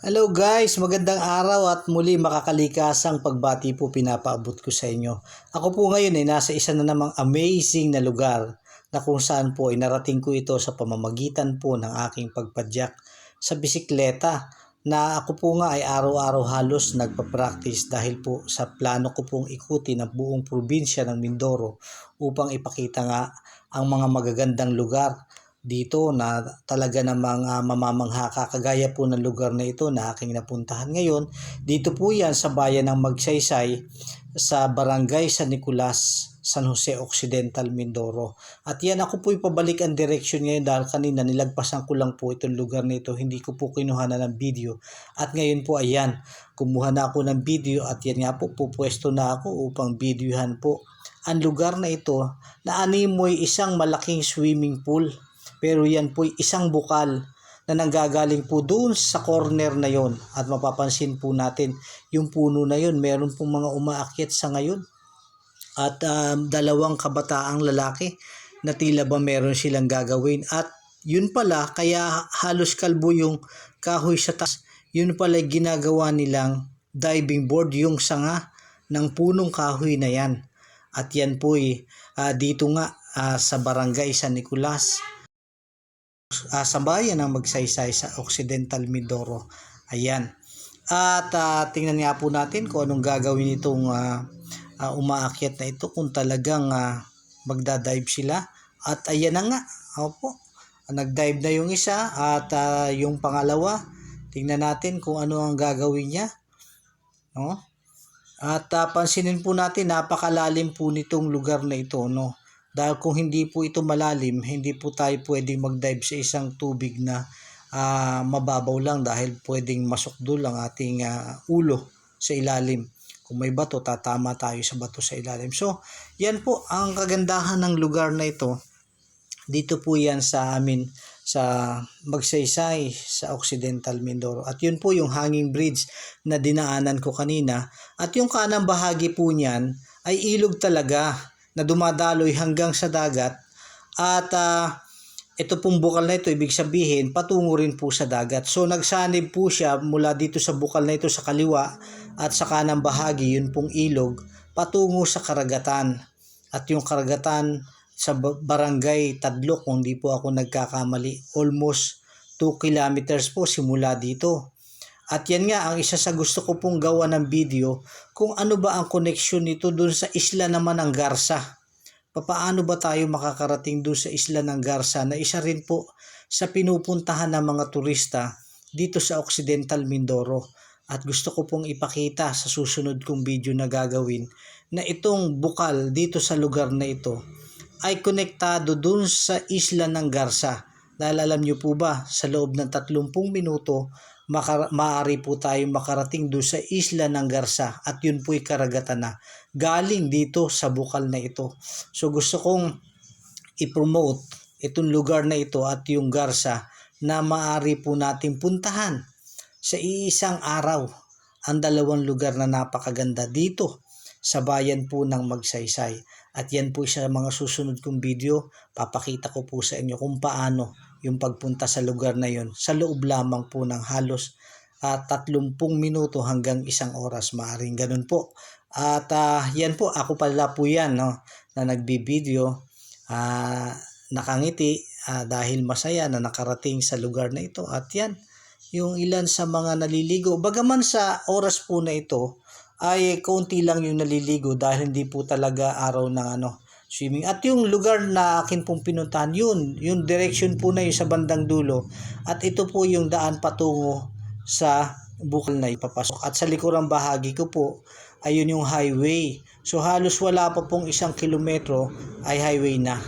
Hello guys, magandang araw at muli makakalikasang pagbati po pinapaabot ko sa inyo. Ako po ngayon ay nasa isa na namang amazing na lugar na kung saan po ay narating ko ito sa pamamagitan po ng aking pagpadyak sa bisikleta na ako po nga ay araw-araw halos nagpa-practice dahil po sa plano ko pong ikutin ang buong probinsya ng Mindoro upang ipakita nga ang mga magagandang lugar dito na talaga namang mamamangha ka kagaya po ng lugar na ito na aking napuntahan ngayon. Dito po yan sa bayan ng Magsaysay sa Barangay San Nicolas, San Jose Occidental, Mindoro. At yan ako po ipabalik ang direksyon ngayon dahil kanina nilagpasan ko lang po itong lugar na ito. Hindi ko po kinuha na ng video. At ngayon po ayan, kumuha na ako ng video at yan nga po pupwesto na ako upang videohan po ang lugar na ito na animoy isang malaking swimming pool. Pero yan po isang bukal na nanggagaling po doon sa corner na yon. At mapapansin po natin yung puno na yon. Meron pong mga umaakyat sa ngayon. At dalawang kabataang lalaki na tila ba meron silang gagawin. At yun pala, kaya halos kalbo yung kahoy sa taas. Yun pala ginagawa nilang diving board, yung sanga ng punong kahoy na yan. At yan po dito nga sa Barangay San Nicolas. Sa bayan ng Magsaysay sa Occidental Mindoro. Ayan. At tingnan nga po natin kung anong gagawin itong umaakyat na ito kung talagang magdadive sila. At ayan na nga. Opo. Nagdive na yung isa at yung pangalawa. Tingnan natin kung ano ang gagawin niya. No? At pansinin po natin napakalalim po nitong lugar na ito, no? Dahil kung hindi po ito malalim, hindi po tayo pwedeng mag-dive sa isang tubig na mababaw lang dahil pwedeng masukdol ang ating ulo sa ilalim. Kung may bato, tatama tayo sa bato sa ilalim. So, yan po ang kagandahan ng lugar na ito. Dito po yan sa amin sa Magsaysay sa Occidental Mindoro. At yun po yung hanging bridge na dinaanan ko kanina. At yung kanang bahagi po niyan ay ilog talaga na dumadaloy hanggang sa dagat at ito pong bukal na ito ibig sabihin patungo rin po sa dagat. So nagsanib po siya mula dito sa bukal na ito sa kaliwa at sa kanang bahagi yun pong ilog patungo sa karagatan. At yung karagatan sa Barangay Tadlok kung di po ako nagkakamali, almost 2 kilometers po simula dito. At yan nga ang isa sa gusto ko pong gawa ng video kung ano ba ang koneksyon nito dun sa isla naman ng Garza. Paano ba tayo makakarating dun sa isla ng Garza na isa rin po sa pinupuntahan ng mga turista dito sa Occidental Mindoro. At gusto ko pong ipakita sa susunod kong video na gagawin na itong bukal dito sa lugar na ito ay konektado dun sa isla ng Garza. Dahil alam nyo po ba sa loob ng 30 minuto maaari po tayong makarating doon sa isla ng Garza at yun po'y karagatan na galing dito sa bukal na ito. So gusto kong i-promote itong lugar na ito at yung Garza na maaari po natin puntahan sa iisang araw ang dalawang lugar na napakaganda dito sa bayan po ng Magsaysay. At yan po sa mga susunod kong video, papakita ko po sa inyo kung paano yung pagpunta sa lugar na yon sa loob lamang po ng halos 30 minuto hanggang 1 oras, maaring ganun po. At yan po, ako pala po yan, no, na nagbibideo, nakangiti dahil masaya na nakarating sa lugar na ito. At yan, yung ilan sa mga naliligo. Bagaman sa oras po na ito, ay kaunti lang yung naliligo dahil hindi po talaga araw ng swimming. At yung lugar na akin pong pinuntahan, yung direction po na yun sa bandang dulo. At ito po yung daan patungo sa bukal na ipapasok. At sa likurang bahagi ko po, ayun yung highway. So halos wala pa pong 1 kilometro ay highway na.